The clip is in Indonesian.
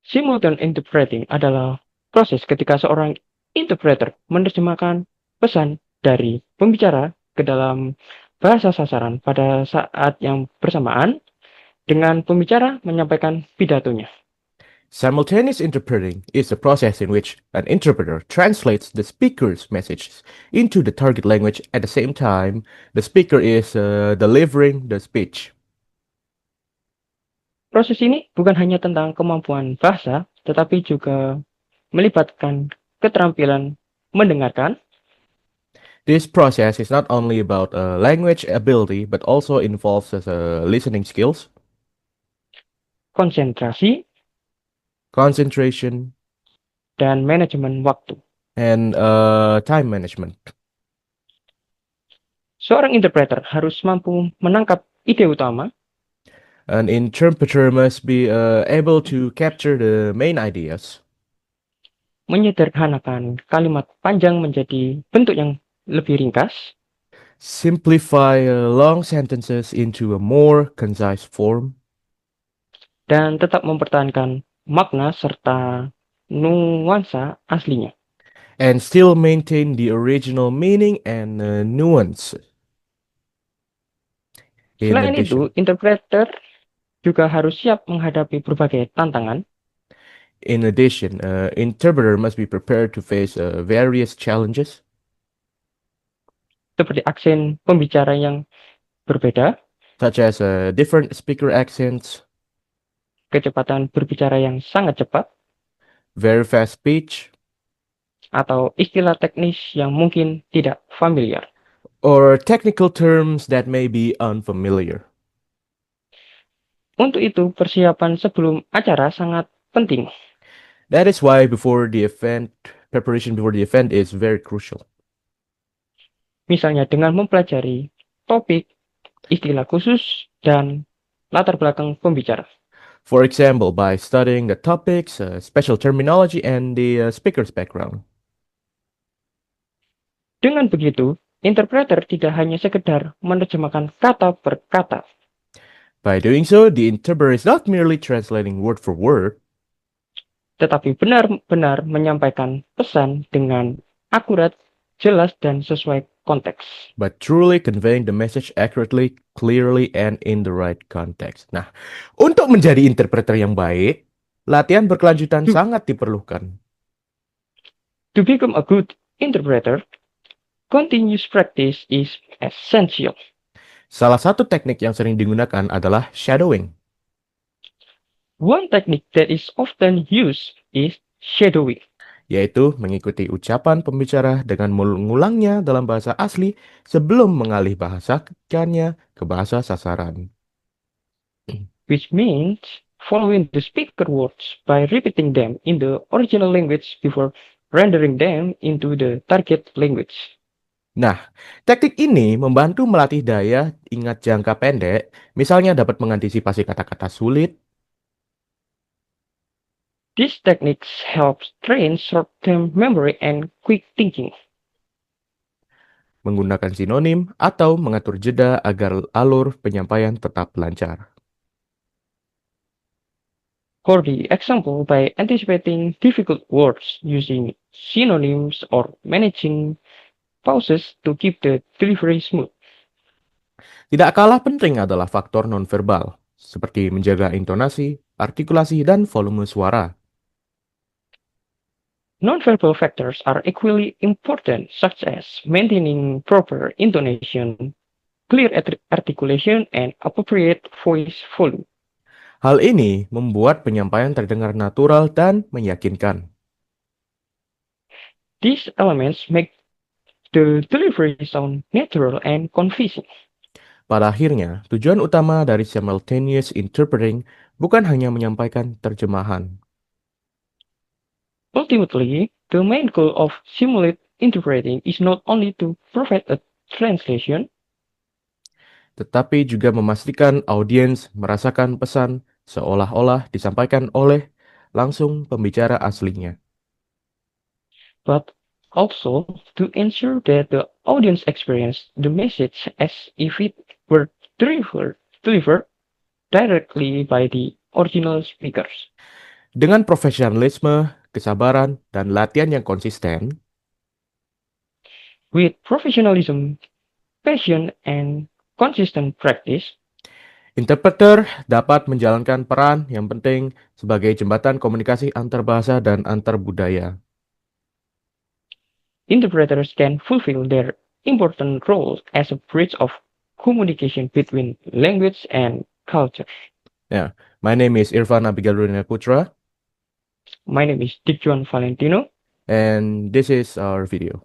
Simultan interpreting adalah proses ketika seorang interpreter menerjemahkan pesan dari pembicara ke dalam bahasa sasaran pada saat yang bersamaan dengan pembicara menyampaikan pidatonya. Simultaneous interpreting is a process in which an interpreter translates the speaker's messages into the target language at the same time the speaker is delivering the speech. Proses ini bukan hanya tentang kemampuan bahasa, tetapi juga melibatkan keterampilan mendengarkan, This process is not only about language ability but also involves listening skills, konsentrasi, concentration, dan manajemen waktu. and time management. Seorang interpreter harus mampu menangkap ide utama, An interpreter must be able to capture the main ideas, menyederhanakan kalimat panjang menjadi bentuk yang lebih ringkas, simplify long sentences into a more concise form, dan tetap mempertahankan makna serta nuansa aslinya. and still maintain the original meaning and nuance. In Selain itu, addition, interpreter juga harus siap menghadapi berbagai tantangan, interpreter must be prepared to face various challenges, seperti aksen pembicara yang berbeda, such as different speaker accents, kecepatan berbicara yang sangat cepat, very fast speech, atau istilah teknis yang mungkin tidak familiar. or technical terms that may be unfamiliar. Untuk itu, persiapan sebelum acara sangat penting. That is why preparation before the event is very crucial. Misalnya dengan mempelajari topik, istilah khusus, dan latar belakang pembicara. For example, by studying the topics, special terminology, and the speaker's background. Dengan begitu, interpreter tidak hanya sekedar menerjemahkan kata per kata, By doing so, the interpreter is not merely translating word for word, tetapi benar-benar menyampaikan pesan dengan akurat, jelas, dan sesuai konteks. but truly conveying the message accurately, clearly, and in the right context. Nah, untuk menjadi interpreter yang baik, latihan berkelanjutan To, sangat diperlukan. to become a good interpreter, continuous practice is essential. Salah satu teknik yang sering digunakan adalah shadowing, One technique that is often used is shadowing. yaitu mengikuti ucapan pembicara dengan mengulangnya dalam bahasa asli sebelum mengalih bahasakannya ke bahasa sasaran. Which means following the speaker words by repeating them in the original language before rendering them into the target language. Nah, teknik ini membantu melatih daya ingat jangka pendek, misalnya dapat mengantisipasi kata-kata sulit, These techniques help train short-term memory and quick thinking. menggunakan sinonim, atau mengatur jeda agar alur penyampaian tetap lancar. For the example, by anticipating difficult words using synonyms or managing pauses to keep the delivery smooth. Tidak kalah penting adalah faktor nonverbal, seperti menjaga intonasi, artikulasi, dan volume suara. Non-verbal factors are equally important, such as maintaining proper intonation, clear articulation, and appropriate voice volume. Hal ini membuat penyampaian terdengar natural dan meyakinkan. These elements make the delivery sound natural and convincing. Pada akhirnya, tujuan utama dari simultaneous interpreting bukan hanya menyampaikan terjemahan, Ultimately, the main goal of simulate interpreting is not only to provide a translation, tetapi juga memastikan audiens merasakan pesan seolah-olah disampaikan oleh langsung pembicara aslinya. but also to ensure that the audience experience the message as if it were delivered directly by the original speakers. Dengan profesionalisme, kesabaran, dan latihan yang konsisten, With professionalism, passion, and consistent practice, interpreter dapat menjalankan peran yang penting sebagai jembatan komunikasi antar bahasa dan antar budaya. interpreters can fulfill their important role as a bridge of communication between language and culture. Yeah, my name is Irfan Abigail Runa Putra, My name is Dikjuan Valentino. and this is our video.